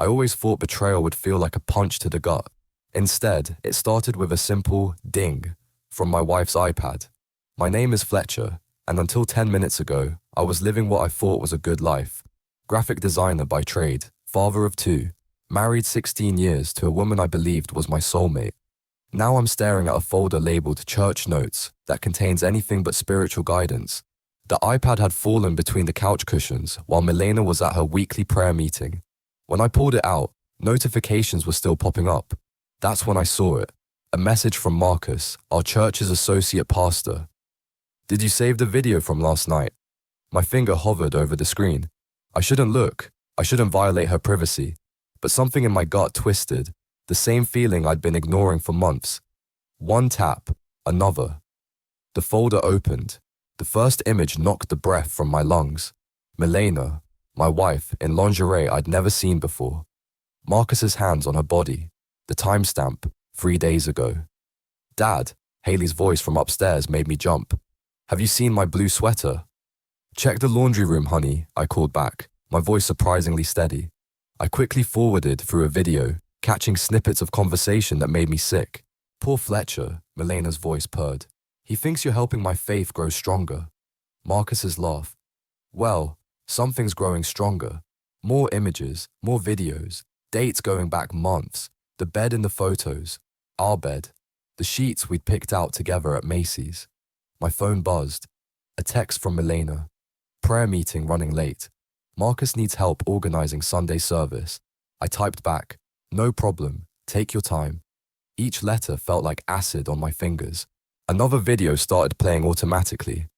I always thought betrayal would feel like a punch to the gut. Instead, it started with a simple ding from my wife's iPad. My name is Fletcher, and until 10 minutes ago, I was living what I thought was a good life. Graphic designer by trade, father of two, married 16 years to a woman I believed was my soulmate. Now I'm staring at a folder labeled Church Notes that contains anything but spiritual guidance. The iPad had fallen between the couch cushions while Milena was at her weekly prayer meeting. When I pulled it out, notifications were still popping up. That's when I saw it. A message from Marcus, our church's associate pastor. "Did you save the video from last night?" My finger hovered over the screen. I shouldn't look. I shouldn't violate her privacy. But something in my gut twisted, the same feeling I'd been ignoring for months. One tap, another. The folder opened. The first image knocked the breath from my lungs. Milena, my wife, in lingerie I'd never seen before. Marcus's hands on her body. The timestamp, 3 days ago. "Dad," Haley's voice from upstairs made me jump. "Have you seen my blue sweater?" "Check the laundry room, honey," I called back, my voice surprisingly steady. I quickly forwarded through a video, catching snippets of conversation that made me sick. "Poor Fletcher," Milena's voice purred. "He thinks you're helping my faith grow stronger." Marcus's laugh. "Well, something's growing stronger. More images, more videos, dates going back months, the bed in the photos, our bed, the sheets we'd picked out together at Macy's." My phone buzzed. A text from Milena. "Prayer meeting running late. Marcus needs help organizing Sunday service." I typed back, "No problem, take your time." Each letter felt like acid on my fingers. Another video started playing automatically.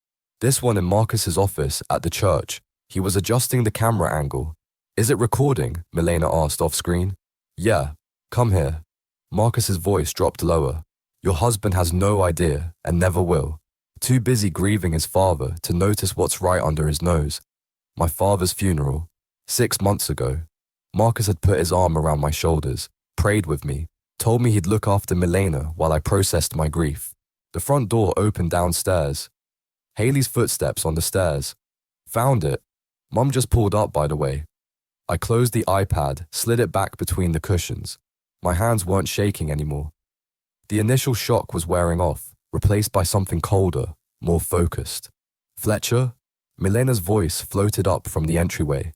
This one in Marcus's office at the church. He was adjusting the camera angle. "Is it recording?" Milena asked off screen. "Yeah, come here." Marcus's voice dropped lower. "Your husband has no idea and never will. Too busy grieving his father to notice what's right under his nose." My father's funeral. 6 months ago. Marcus had put his arm around my shoulders, prayed with me, told me he'd look after Milena while I processed my grief. The front door opened downstairs. Haley's footsteps on the stairs. "Found it. Mum just pulled up, by the way." I closed the iPad, slid it back between the cushions. My hands weren't shaking anymore. The initial shock was wearing off, replaced by something colder, more focused. "Fletcher?" Milena's voice floated up from the entryway.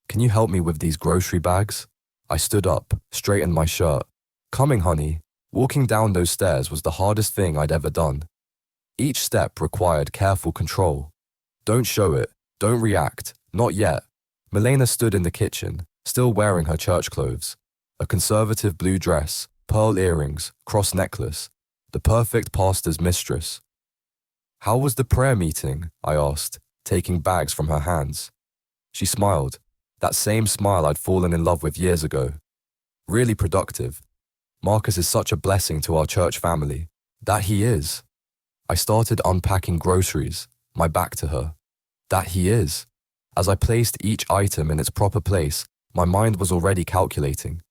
"Can you help me with these grocery bags?" I stood up, straightened my shirt. "Coming, honey." Walking down those stairs was the hardest thing I'd ever done. Each step required careful control. "Don't show it. Don't react. Not yet." Milena stood in the kitchen, still wearing her church clothes. A conservative blue dress, pearl earrings, cross necklace. The perfect pastor's mistress. "How was the prayer meeting?" I asked, taking bags from her hands. She smiled, that same smile I'd fallen in love with years ago. "Really productive. Marcus is such a blessing to our church family." "That he is." I started unpacking groceries, my back to her. "That he is." As I placed each item in its proper place, my mind was already calculating.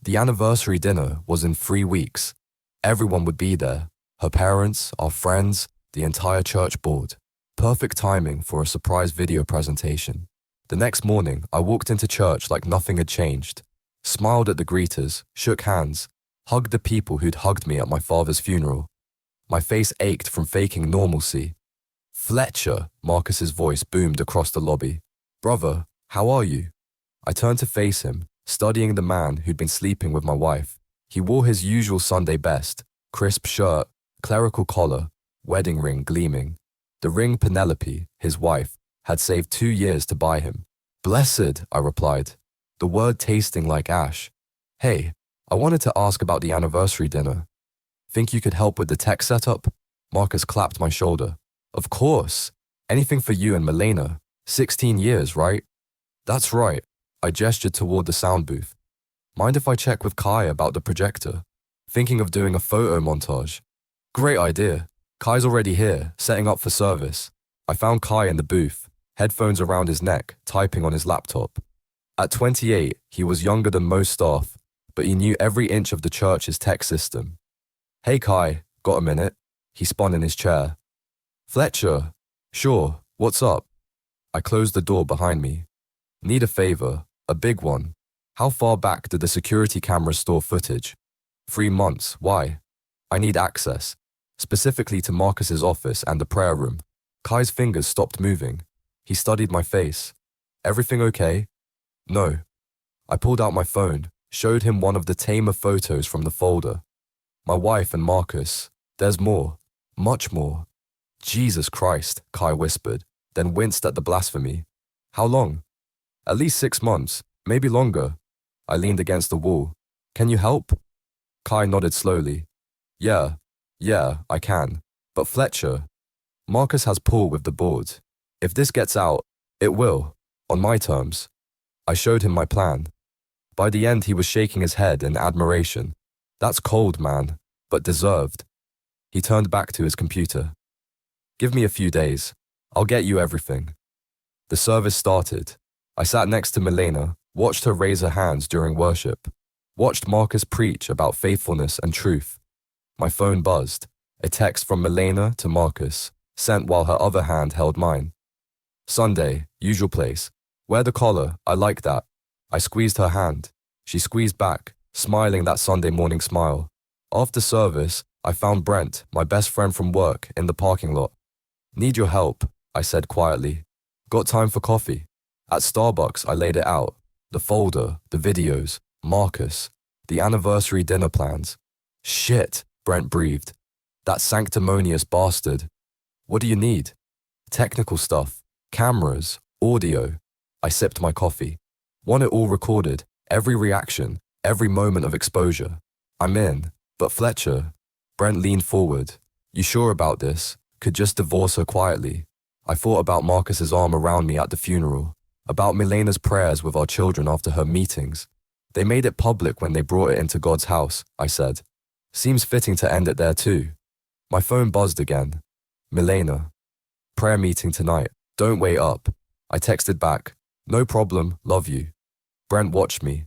The anniversary dinner was in 3 weeks. Everyone would be there. Her parents, our friends, the entire church board. Perfect timing for a surprise video presentation. The next morning, I walked into church like nothing had changed. Smiled at the greeters, shook hands, hugged the people who'd hugged me at my father's funeral. My face ached from faking normalcy. "Fletcher," Marcus's voice boomed across the lobby. "Brother, how are you?" I turned to face him, studying the man who'd been sleeping with my wife. He wore his usual Sunday best, crisp shirt, clerical collar, wedding ring gleaming. The ring Penelope, his wife, had saved 2 years to buy him. "Blessed," I replied, the word tasting like ash. "Hey, I wanted to ask about the anniversary dinner. Think you could help with the tech setup?" Marcus clapped my shoulder. "Of course. Anything for you and Milena. 16 years, right?" "That's right." I gestured toward the sound booth. "Mind if I check with Kai about the projector? Thinking of doing a photo montage." "Great idea. Kai's already here, setting up for service." I found Kai in the booth, headphones around his neck, typing on his laptop. At 28, he was younger than most staff, but he knew every inch of the church's tech system. "Hey Kai, got a minute?" He spun in his chair. "Fletcher, sure, what's up?" I closed the door behind me. "Need a favor, a big one. How far back did the security cameras store footage? 3 months. Why? I need access, specifically to Marcus's office and the prayer room. Kai's fingers stopped moving. He studied my face. Everything okay? No. I pulled out my phone, showed him one of the tamer photos from the folder. My wife and Marcus. There's more. Much more. Jesus Christ, Kai whispered, then winced at the blasphemy. How long? At least 6 months, maybe longer. I leaned against the wall. Can you help? Kai nodded slowly. Yeah, I can. But Fletcher, Marcus has pull with the board. If this gets out, it will, on my terms. I showed him my plan. By the end, he was shaking his head in admiration. That's cold, man, but deserved. He turned back to his computer. Give me a few days. I'll get you everything. The service started. I sat next to Milena, watched her raise her hands during worship, watched Marcus preach about faithfulness and truth. My phone buzzed, a text from Milena to Marcus, sent while her other hand held mine. Sunday, usual place. Wear the collar, I like that. I squeezed her hand. She squeezed back, smiling that Sunday morning smile. After service, I found Brent, my best friend from work, in the parking lot. Need your help, I said quietly. Got time for coffee? At Starbucks, I laid it out. The folder, the videos, Marcus, the anniversary dinner plans. Shit, Brent breathed. That sanctimonious bastard. What do you need? Technical stuff, cameras, audio. I sipped my coffee. Want it all recorded, every reaction, every moment of exposure. I'm in, but Fletcher. Brent leaned forward. You sure about this? Could just divorce her quietly. I thought about Marcus's arm around me at the funeral, about Milena's prayers with our children after her meetings. They made it public when they brought it into God's house, I said. Seems fitting to end it there too. My phone buzzed again. Milena. Prayer meeting tonight. Don't wait up. I texted back. No problem, love you. Brent watched me.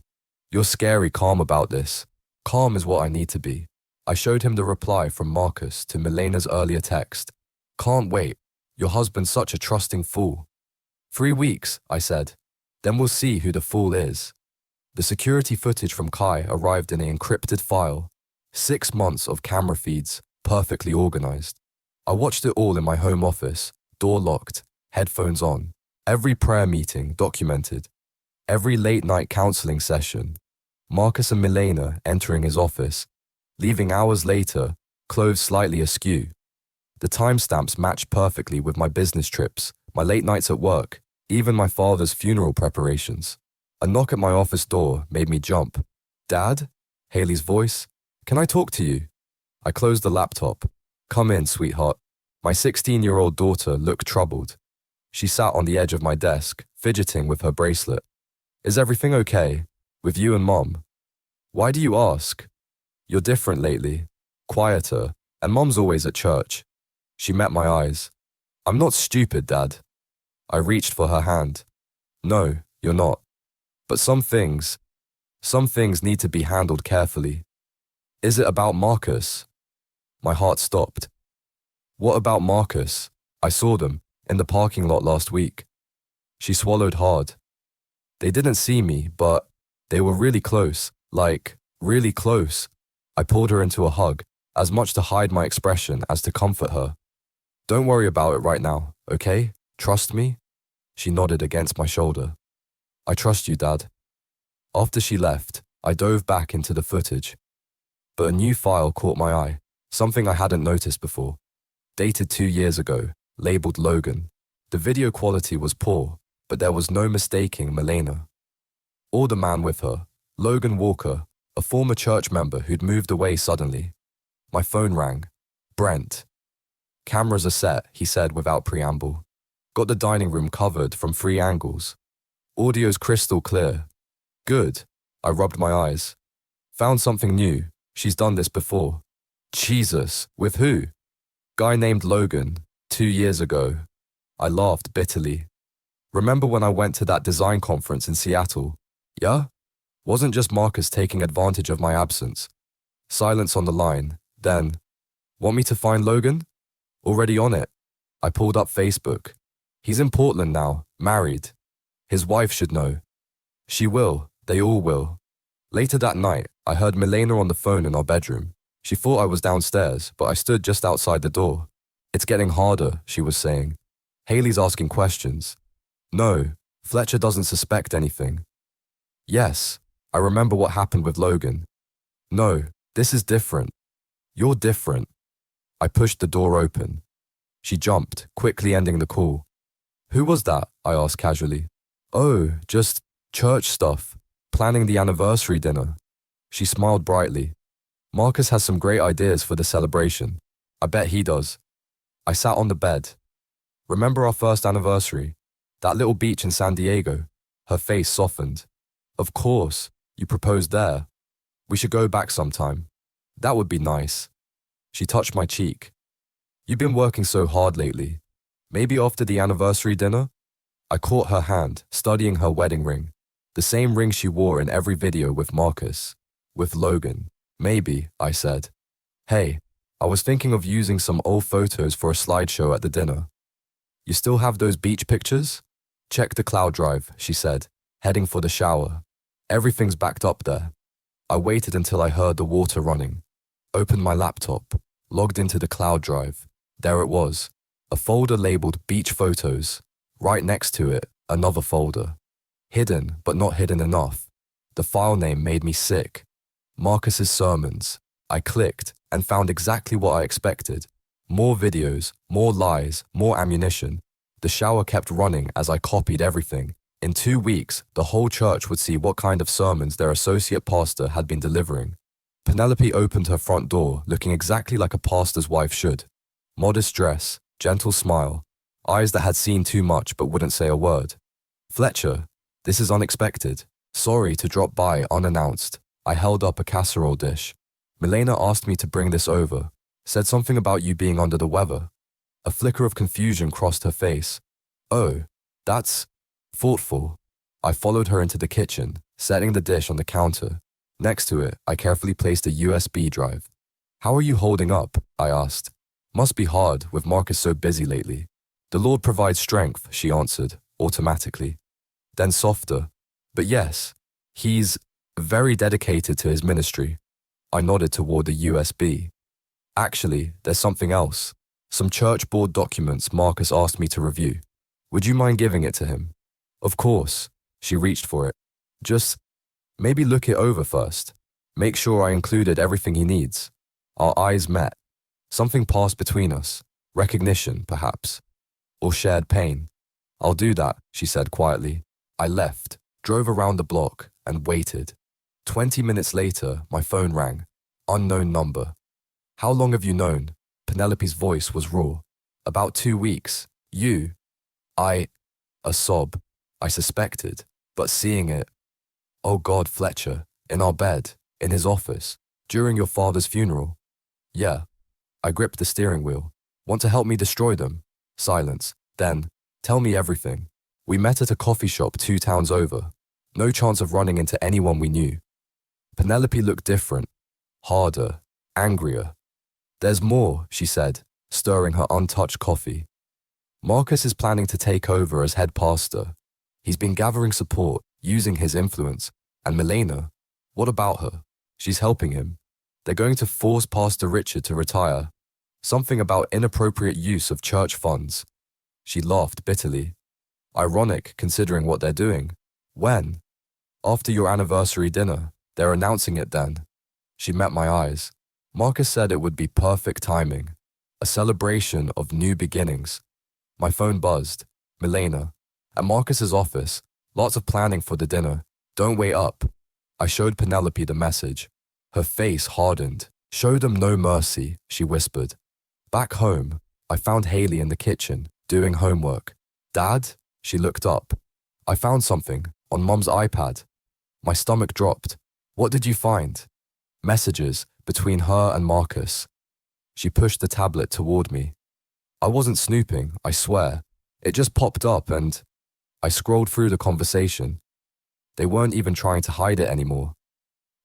You're scary calm about this. Calm is what I need to be. I showed him the reply from Marcus to Milena's earlier text. Can't wait. Your husband's such a trusting fool. 3 weeks, I said. Then we'll see who the fool is. The security footage from Kai arrived in an encrypted file. 6 months of camera feeds, perfectly organized. I watched it all in my home office, door locked, headphones on. Every prayer meeting documented. Every late-night counseling session. Marcus and Milena entering his office, leaving hours later, clothes slightly askew. The timestamps matched perfectly with my business trips, my late nights at work, even my father's funeral preparations. A knock at my office door made me jump. Dad? Haley's voice. Can I talk to you? I closed the laptop. Come in, sweetheart. My 16-year-old daughter looked troubled. She sat on the edge of my desk, fidgeting with her bracelet. Is everything okay? With you and Mom? Why do you ask? You're different lately. Quieter, and Mom's always at church. She met my eyes. I'm not stupid, Dad. I reached for her hand. No, you're not. But some things need to be handled carefully. Is it about Marcus? My heart stopped. What about Marcus? I saw them in the parking lot last week. She swallowed hard. They didn't see me, but they were really close, like, really close. I pulled her into a hug, as much to hide my expression as to comfort her. Don't worry about it right now, okay? Trust me? She nodded against my shoulder. I trust you, Dad. After she left, I dove back into the footage. But a new file caught my eye, something I hadn't noticed before. Dated 2 years ago, labeled Logan. The video quality was poor, but there was no mistaking Milena. Or the man with her, Logan Walker, a former church member who'd moved away suddenly. My phone rang. Brent. Cameras are set, he said without preamble. Got the dining room covered from 3 angles. Audio's crystal clear. Good. I rubbed my eyes. Found something new. She's done this before. Jesus, with who? Guy named Logan, 2 years ago. I laughed bitterly. Remember when I went to that design conference in Seattle? Yeah? Wasn't just Marcus taking advantage of my absence. Silence on the line, then, want me to find Logan? Already on it. I pulled up Facebook. He's in Portland now, married. His wife should know. She will, They all will. Later that night, I heard Milena on the phone in our bedroom. She thought I was downstairs, but I stood just outside the door. It's getting harder, she was saying. Haley's asking questions. No, Fletcher doesn't suspect anything. Yes, I remember what happened with Logan. No, this is different. You're different. I pushed the door open. She jumped, quickly ending the call. Who was that? I asked casually. Oh, just church stuff, planning the anniversary dinner. She smiled brightly. Marcus has some great ideas for the celebration. I bet he does. I sat on the bed. Remember our first anniversary? That little beach in San Diego? Her face softened. Of course, you proposed there. We should go back sometime. That would be nice. She touched my cheek. You've been working so hard lately. Maybe after the anniversary dinner? I caught her hand, studying her wedding ring. The same ring she wore in every video with Marcus. With Logan. Maybe, I said. Hey, I was thinking of using some old photos for a slideshow at the dinner. You still have those beach pictures? Check the cloud drive, she said, heading for the shower. Everything's backed up there. I waited until I heard the water running. Opened my laptop, logged into the cloud drive. There it was, a folder labeled Beach Photos. Right next to it, another folder. Hidden, but not hidden enough. The file name made me sick. Marcus's sermons. I clicked and found exactly what I expected. More videos, more lies, more ammunition. The shower kept running as I copied everything. In 2 weeks, the whole church would see what kind of sermons their associate pastor had been delivering. Penelope opened her front door, looking exactly like a pastor's wife should. Modest dress, gentle smile, eyes that had seen too much but wouldn't say a word. Fletcher, this is unexpected. Sorry to drop by unannounced. I held up a casserole dish. Milena asked me to bring this over. Said something about you being under the weather. A flicker of confusion crossed her face. Oh, that's thoughtful. I followed her into the kitchen, setting the dish on the counter. Next to it, I carefully placed a USB drive. How are you holding up? I asked. Must be hard with Marcus so busy lately. The Lord provides strength, she answered, automatically. Then softer. But yes, he's very dedicated to his ministry. I nodded toward the USB. Actually, there's something else. Some church board documents Marcus asked me to review. Would you mind giving it to him? Of course. She reached for it. Just maybe look it over first. Make sure I included everything he needs. Our eyes met. Something passed between us. Recognition, perhaps. Or shared pain. I'll do that, she said quietly. I left, drove around the block, and waited. 20 minutes later, my phone rang. Unknown number. How long have you known? Penelope's voice was raw. About 2 weeks. You? A sob. I suspected, but seeing it. Oh God, Fletcher, in our bed, in his office, during your father's funeral. Yeah. I gripped the steering wheel. Want to help me destroy them? Silence. Then, tell me everything. We met at a coffee shop 2 towns over. No chance of running into anyone we knew. Penelope looked different. Harder. Angrier. There's more, she said, stirring her untouched coffee. Marcus is planning to take over as head pastor. He's been gathering support, using his influence. And Milena, what about her? She's helping him. They're going to force Pastor Richard to retire. Something about inappropriate use of church funds. She laughed bitterly. Ironic, considering what they're doing. When? After your anniversary dinner. They're announcing it then. She met my eyes. Marcus said it would be perfect timing. A celebration of new beginnings. My phone buzzed. Milena. At Marcus's office. Lots of planning for the dinner. Don't wait up. I showed Penelope the message. Her face hardened. Show them no mercy, she whispered. Back home, I found Haley in the kitchen, doing homework. Dad? She looked up. I found something, on Mum's iPad. My stomach dropped. What did you find? Messages, between her and Marcus. She pushed the tablet toward me. I wasn't snooping, I swear. It just popped up and I scrolled through the conversation. They weren't even trying to hide it anymore.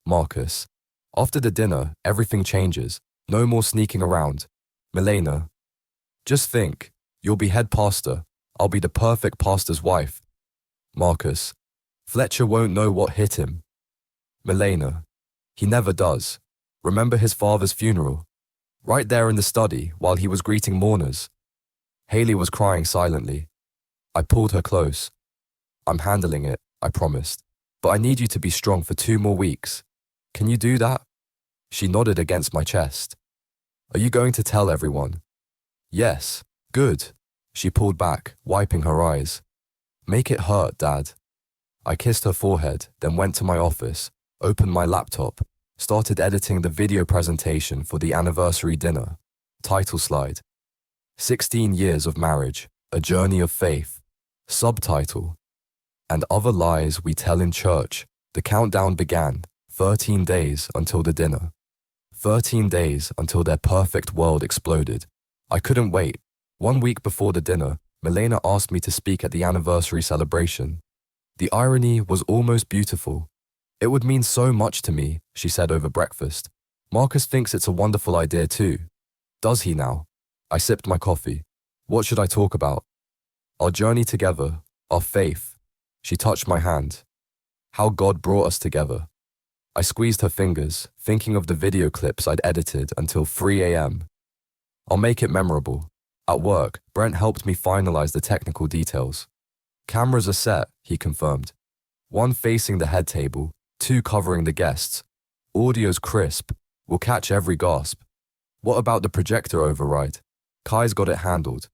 Marcus. After the dinner, everything changes. No more sneaking around. Milena. Just think, you'll be head pastor. I'll be the perfect pastor's wife. Marcus. Fletcher won't know what hit him. Milena. He never does. Remember his father's funeral? Right there in the study while he was greeting mourners. Haley was crying silently. I pulled her close. I'm handling it, I promised. But I need you to be strong for 2 more weeks. Can you do that? She nodded against my chest. Are you going to tell everyone? Yes. Good. She pulled back, wiping her eyes. Make it hurt, Dad. I kissed her forehead, then went to my office, opened my laptop, started editing the video presentation for the anniversary dinner. Title slide. 16 years of marriage, a journey of faith. Subtitle. And other lies we tell in church. The countdown began. 13 days until the dinner. 13 days until their perfect world exploded. I couldn't wait. 1 week before the dinner, Milena asked me to speak at the anniversary celebration. The irony was almost beautiful. It would mean so much to me, she said over breakfast. Marcus thinks it's a wonderful idea too. Does he now? I sipped my coffee. What should I talk about? Our journey together, our faith. She touched my hand. How God brought us together. I squeezed her fingers, thinking of the video clips I'd edited until 3 a.m. I'll make it memorable. At work, Brent helped me finalize the technical details. Cameras are set, he confirmed. 1 facing the head table, 2 covering the guests. Audio's crisp. We'll catch every gasp. What about the projector override? Kai's got it handled.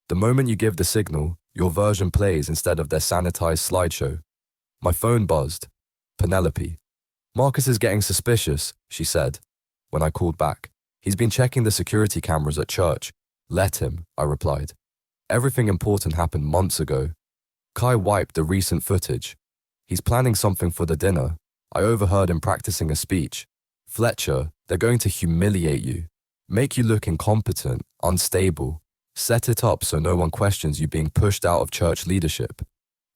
The moment you give the signal, your version plays instead of their sanitized slideshow. My phone buzzed. Penelope. Marcus is getting suspicious, she said. When I called back, he's been checking the security cameras at church. Let him, I replied. Everything important happened months ago. Kai wiped the recent footage. He's planning something for the dinner. I overheard him practicing a speech. Fletcher, they're going to humiliate you. Make you look incompetent, unstable. Set it up so no one questions you being pushed out of church leadership.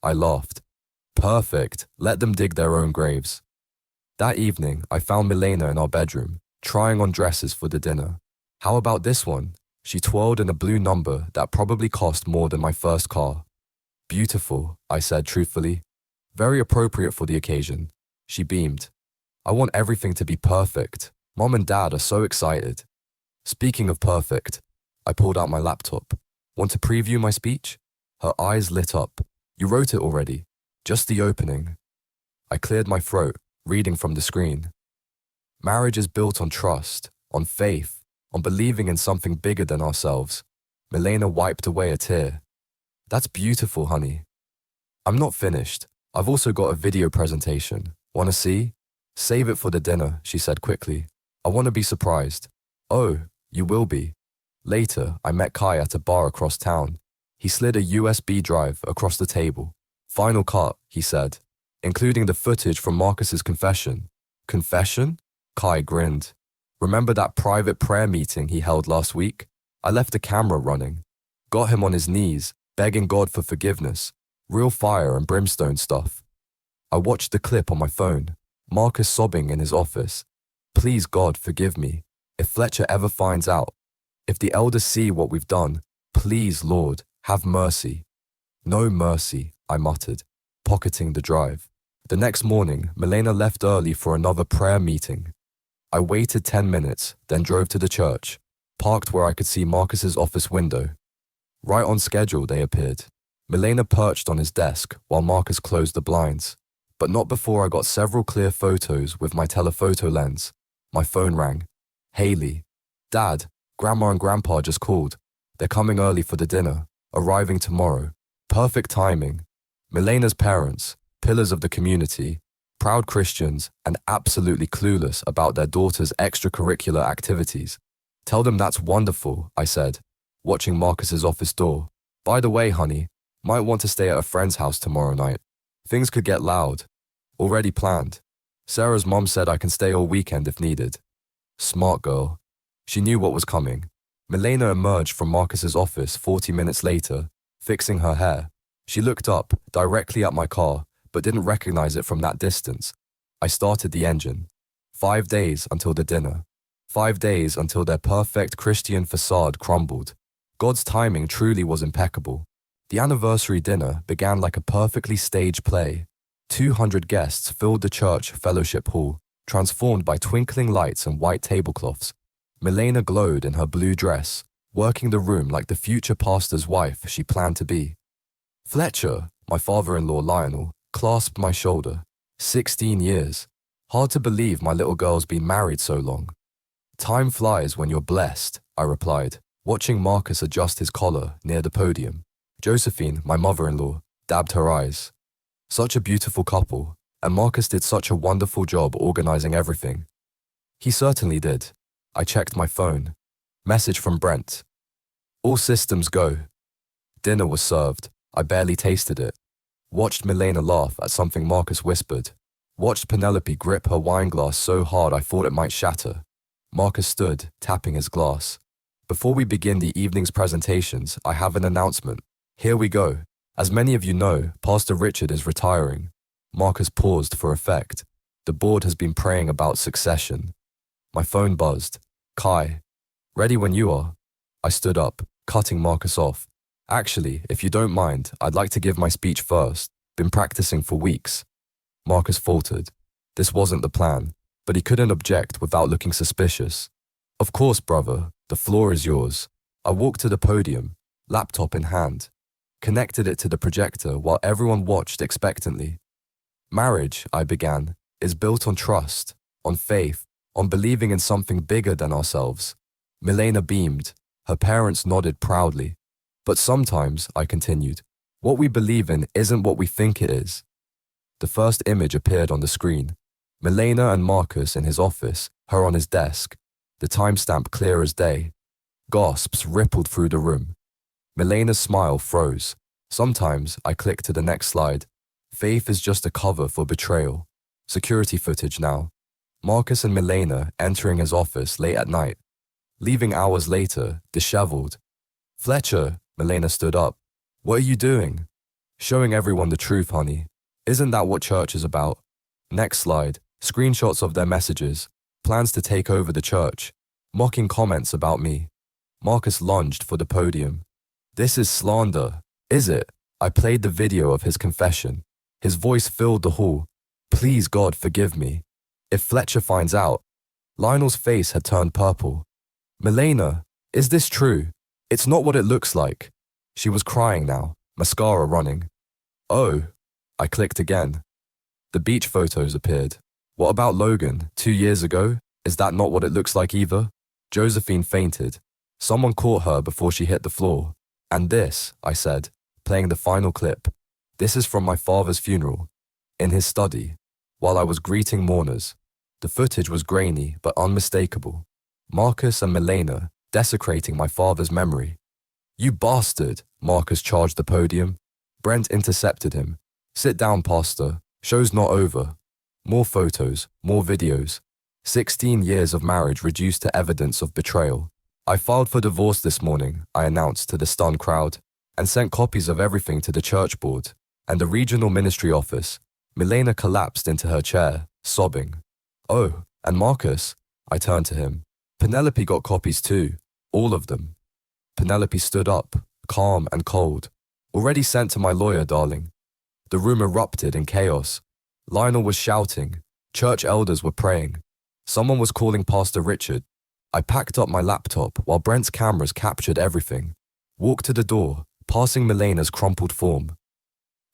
I laughed. Perfect. Let them dig their own graves. That evening, I found Milena in our bedroom, trying on dresses for the dinner. How about this one? She twirled in a blue number that probably cost more than my first car. Beautiful, I said truthfully. Very appropriate for the occasion. She beamed. I want everything to be perfect. Mom and Dad are so excited. Speaking of perfect, I pulled out my laptop. Want to preview my speech? Her eyes lit up. You wrote it already. Just the opening. I cleared my throat, reading from the screen. Marriage is built on trust, on faith, on believing in something bigger than ourselves. Milena wiped away a tear. That's beautiful, honey. I'm not finished. I've also got a video presentation. Want to see? Save it for the dinner, she said quickly. I want to be surprised. Oh, you will be. Later, I met Kai at a bar across town. He slid a USB drive across the table. Final cut, he said, including the footage from Marcus's confession. Confession? Kai grinned. Remember that private prayer meeting he held last week? I left the camera running. Got him on his knees, begging God for forgiveness. Real fire and brimstone stuff. I watched the clip on my phone. Marcus sobbing in his office. Please God, forgive me. If Fletcher ever finds out, if the elders see what we've done, please, Lord, have mercy. No mercy, I muttered, pocketing the drive. The next morning, Milena left early for another prayer meeting. I waited 10 minutes, then drove to the church, parked where I could see Marcus's office window. Right on schedule, they appeared. Milena perched on his desk while Marcus closed the blinds, but not before I got several clear photos with my telephoto lens. My phone rang. Haley. Dad, Grandma and Grandpa just called. They're coming early for the dinner, arriving tomorrow. Perfect timing. Milena's parents, pillars of the community, proud Christians, and absolutely clueless about their daughter's extracurricular activities. Tell them that's wonderful, I said, watching Marcus's office door. By the way, honey, might want to stay at a friend's house tomorrow night. Things could get loud. Already planned. Sarah's mom said I can stay all weekend if needed. Smart girl. She knew what was coming. Milena emerged from Marcus's office 40 minutes later, fixing her hair. She looked up, directly at my car, but didn't recognize it from that distance. I started the engine. 5 days until the dinner. 5 days until their perfect Christian facade crumbled. God's timing truly was impeccable. The anniversary dinner began like a perfectly staged play. 200 guests filled the church fellowship hall, transformed by twinkling lights and white tablecloths. Milena glowed in her blue dress, working the room like the future pastor's wife she planned to be. Fletcher, my father-in-law Lionel, clasped my shoulder. 16 years. Hard to believe my little girl's been married so long. Time flies when you're blessed, I replied, watching Marcus adjust his collar near the podium. Josephine, my mother-in-law, dabbed her eyes. Such a beautiful couple, and Marcus did such a wonderful job organizing everything. He certainly did. I checked my phone. Message from Brent. All systems go. Dinner was served. I barely tasted it. Watched Milena laugh at something Marcus whispered. Watched Penelope grip her wine glass so hard I thought it might shatter. Marcus stood, tapping his glass. Before we begin the evening's presentations, I have an announcement. Here we go. As many of you know, Pastor Richard is retiring. Marcus paused for effect. The board has been praying about succession. My phone buzzed. Kai. Ready when you are. I stood up, cutting Marcus off. Actually, if you don't mind, I'd like to give my speech first. Been practicing for weeks. Marcus faltered. This wasn't the plan, but he couldn't object without looking suspicious. Of course, brother, the floor is yours. I walked to the podium, laptop in hand, connected it to the projector while everyone watched expectantly. Marriage, I began, is built on trust, on faith, on believing in something bigger than ourselves. Milena beamed. Her parents nodded proudly. But sometimes, I continued, what we believe in isn't what we think it is. The first image appeared on the screen. Milena and Marcus in his office, her on his desk, the timestamp clear as day. Gasps rippled through the room. Milena's smile froze. Sometimes I clicked to the next slide. Faith is just a cover for betrayal. Security footage now. Marcus and Milena entering his office late at night. Leaving hours later, disheveled. Fletcher, Milena stood up. What are you doing? Showing everyone the truth, honey. Isn't that what church is about? Next slide. Screenshots of their messages. Plans to take over the church. Mocking comments about me. Marcus lunged for the podium. This is slander. Is it? I played the video of his confession. His voice filled the hall. Please, God, forgive me. If Fletcher finds out. Lionel's face had turned purple. Milena, is this true? It's not what it looks like. She was crying now, mascara running. Oh, I clicked again. The beach photos appeared. What about Logan, 2 years ago? Is that not what it looks like either? Josephine fainted. Someone caught her before she hit the floor. And this, I said, playing the final clip. This is from my father's funeral, in his study, while I was greeting mourners. The footage was grainy but unmistakable. Marcus and Milena desecrating my father's memory. You bastard, Marcus charged the podium. Brent intercepted him. Sit down, Pastor. Show's not over. More photos, more videos. 16 years of marriage reduced to evidence of betrayal. I filed for divorce this morning, I announced to the stunned crowd, and sent copies of everything to the church board and the regional ministry office. Milena collapsed into her chair, sobbing. Oh, and Marcus? I turned to him. Penelope got copies too, all of them. Penelope stood up, calm and cold. Already sent to my lawyer, darling. The room erupted in chaos. Lionel was shouting. Church elders were praying. Someone was calling Pastor Richard. I packed up my laptop while Brent's cameras captured everything. Walked to the door, passing Milena's crumpled form.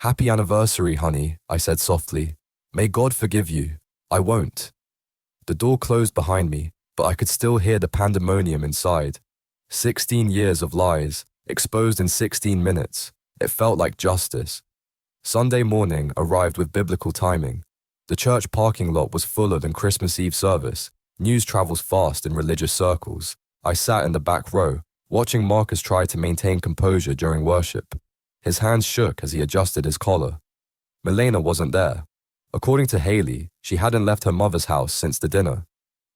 Happy anniversary, honey, I said softly. May God forgive you. I won't. The door closed behind me, but I could still hear the pandemonium inside. 16 years of lies, exposed in 16 minutes. It felt like justice. Sunday morning arrived with biblical timing. The church parking lot was fuller than Christmas Eve service. News travels fast in religious circles. I sat in the back row, watching Marcus try to maintain composure during worship. His hands shook as he adjusted his collar. Milena wasn't there. According to Haley, she hadn't left her mother's house since the dinner.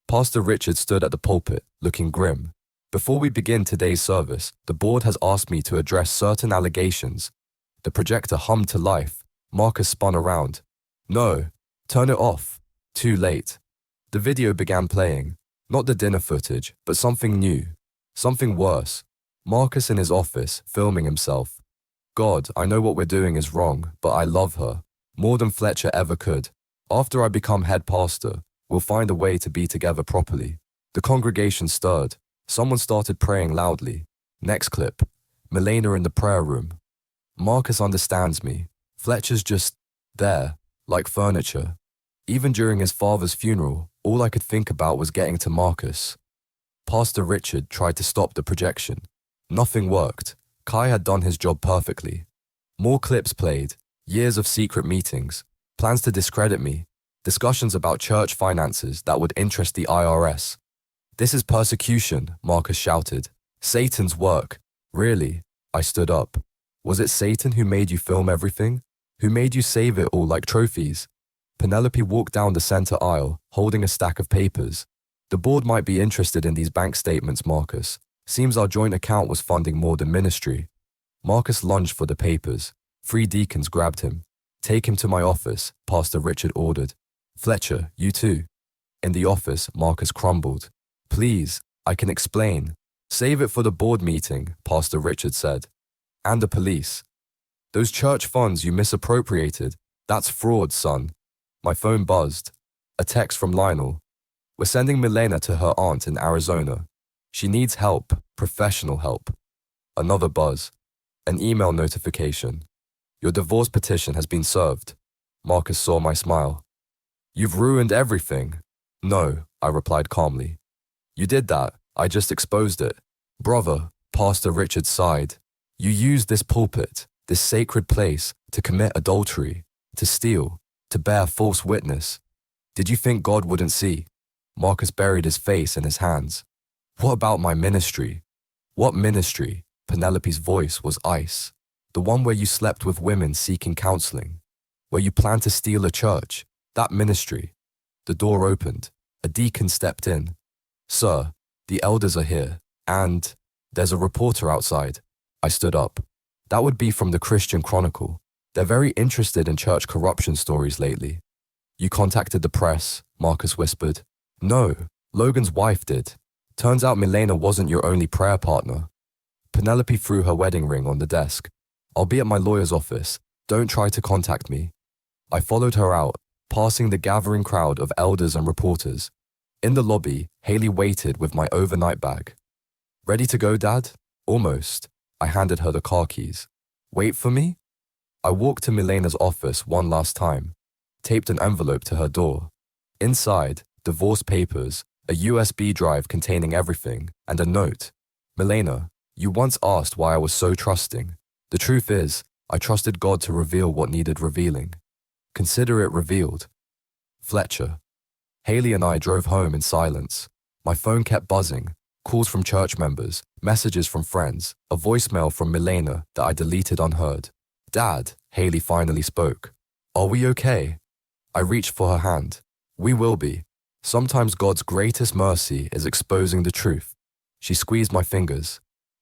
Pastor Richard stood at the pulpit, looking grim. Before we begin today's service, the board has asked me to address certain allegations. The projector hummed to life. Marcus spun around. No, turn it off. Too late. The video began playing. Not the dinner footage, but something new. Something worse. Marcus in his office, filming himself. God, I know what we're doing is wrong, but I love her. more than Fletcher ever could. After I become head pastor, we'll find a way to be together properly. The congregation stirred. Someone started praying loudly. Next clip. Milena in the prayer room. Marcus understands me. Fletcher's just there, like furniture. Even during his father's funeral, all I could think about was getting to Marcus. Pastor Richard tried to stop the projection. Nothing worked. Kai had done his job perfectly. More clips played. Years of secret meetings. Plans to discredit me. Discussions about church finances that would interest the IRS. This is persecution, Marcus shouted. Satan's work. Really? I stood up. Was it Satan who made you film everything? Who made you save it all like trophies? Penelope walked down the center aisle, holding a stack of papers. The board might be interested in these bank statements, Marcus. Seems our joint account was funding more than ministry. Marcus lunged for the papers. 3 deacons grabbed him. Take him to my office, Pastor Richard ordered. Fletcher, you too. In the office, Marcus crumbled. Please, I can explain. Save it for the board meeting, Pastor Richard said. And the police. Those church funds you misappropriated, that's fraud, son. My phone buzzed. A text from Lionel. We're sending Milena to her aunt in Arizona. She needs help, professional help. Another buzz. An email notification. Your divorce petition has been served. Marcus saw my smile. You've ruined everything. No, I replied calmly. You did that. I just exposed it. Brother, Pastor Richard sighed. You used this pulpit, this sacred place, to commit adultery, to steal, to bear false witness. Did you think God wouldn't see? Marcus buried his face in his hands. What about my ministry? What ministry? Penelope's voice was ice. The one where you slept with women seeking counseling. Where you planned to steal a church. That ministry. The door opened. A deacon stepped in. Sir, the elders are here, and there's a reporter outside. I stood up. That would be from the Christian Chronicle. They're very interested in church corruption stories lately. You contacted the press, Marcus whispered. No, Logan's wife did. Turns out Milena wasn't your only prayer partner. Penelope threw her wedding ring on the desk. I'll be at my lawyer's office. Don't try to contact me. I followed her out, passing the gathering crowd of elders and reporters. In the lobby, Haley waited with my overnight bag. Ready to go, Dad? Almost. I handed her the car keys. Wait for me? I walked to Milena's office one last time, taped an envelope to her door. Inside, divorce papers, a USB drive containing everything, and a note. Milena, you once asked why I was so trusting. The truth is, I trusted God to reveal what needed revealing. Consider it revealed. Fletcher. Haley and I drove home in silence. My phone kept buzzing. Calls from church members, messages from friends, a voicemail from Milena that I deleted unheard. Dad, Haley finally spoke. Are we okay? I reached for her hand. We will be. Sometimes God's greatest mercy is exposing the truth. She squeezed my fingers.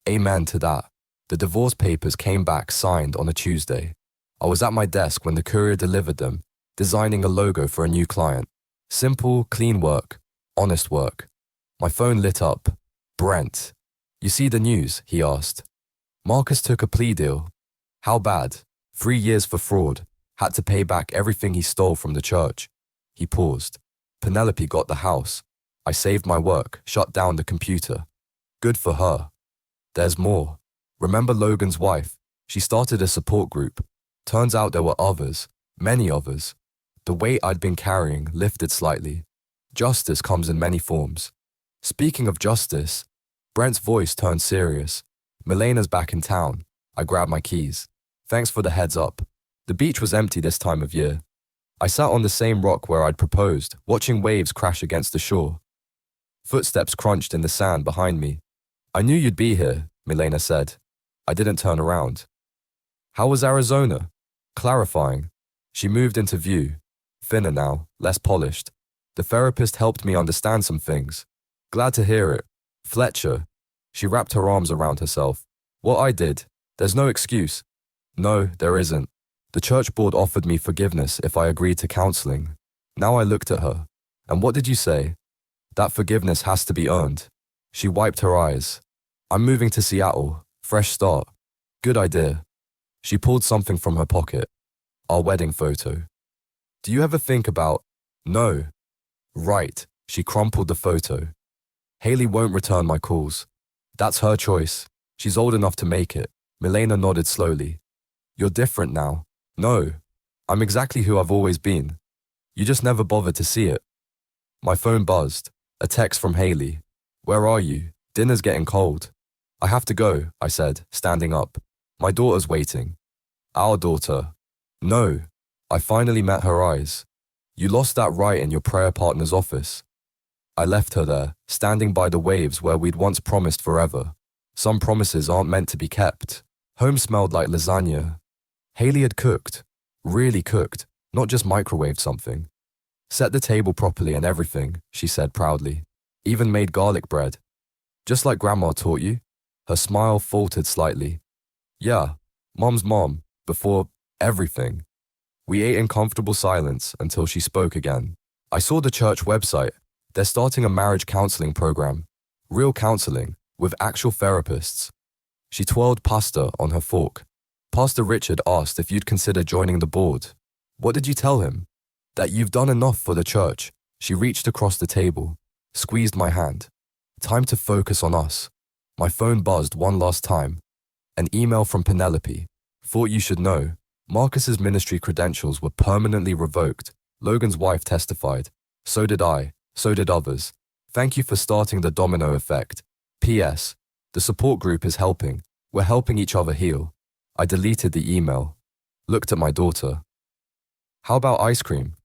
Amen to that. The divorce papers came back signed on a Tuesday. I was at my desk when the courier delivered them, designing a logo for a new client. Simple, clean work. Honest work. My phone lit up. Brent. You see the news? He asked. Marcus took a plea deal. How bad? 3 years for fraud. Had to pay back everything he stole from the church. He paused. Penelope got the house. I saved my work, shut down the computer. Good for her. There's more. Remember Logan's wife? She started a support group. Turns out there were others, many others. The weight I'd been carrying lifted slightly. Justice comes in many forms. Speaking of justice, Brent's voice turned serious. Milena's back in town. I grabbed my keys. Thanks for the heads up. The beach was empty this time of year. I sat on the same rock where I'd proposed, watching waves crash against the shore. Footsteps crunched in the sand behind me. I knew you'd be here, Milena said. I didn't turn around. How was Arizona? Clarifying. She moved into view. Thinner now, less polished. The therapist helped me understand some things. Glad to hear it. Fletcher. She wrapped her arms around herself. What I did. There's no excuse. No, there isn't. The church board offered me forgiveness if I agreed to counseling. Now I looked at her. And what did you say? That forgiveness has to be earned. She wiped her eyes. I'm moving to Seattle. Fresh start. Good idea. She pulled something from her pocket. Our wedding photo. Do you ever think about, no. Right, she crumpled the photo. Haley won't return my calls. That's her choice. She's old enough to make it. Milena nodded slowly. You're different now. No, I'm exactly who I've always been. You just never bothered to see it. My phone buzzed. A text from Haley. Where are you? Dinner's getting cold. I have to go, I said, standing up. My daughter's waiting. Our daughter. No. I finally met her eyes. You lost that right in your prayer partner's office. I left her there, standing by the waves where we'd once promised forever. Some promises aren't meant to be kept. Home smelled like lasagna. Haley had cooked. Really cooked, not just microwaved something. Set the table properly and everything, she said proudly. Even made garlic bread. Just like Grandma taught you? Her smile faltered slightly. Yeah, Mom's mom, before everything. We ate in comfortable silence until she spoke again. I saw the church website. They're starting a marriage counseling program. Real counseling, with actual therapists. She twirled pasta on her fork. Pastor Richard asked if you'd consider joining the board. What did you tell him? That you've done enough for the church. She reached across the table, squeezed my hand. Time to focus on us. My phone buzzed one last time. An email from Penelope. Thought you should know. Marcus's ministry credentials were permanently revoked. Logan's wife testified. So did I. So did others. Thank you for starting the domino effect. P.S. The support group is helping. We're helping each other heal. I deleted the email. Looked at my daughter. How about ice cream?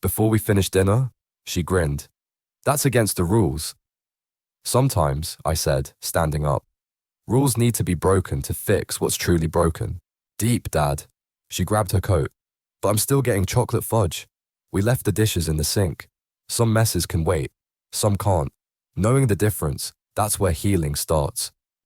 Before we finish dinner? She grinned. That's against the rules. Sometimes, I said, standing up. Rules need to be broken to fix what's truly broken. Deep, Dad. She grabbed her coat. But I'm still getting chocolate fudge. We left the dishes in the sink. Some messes can wait. Some can't. Knowing the difference, that's where healing starts.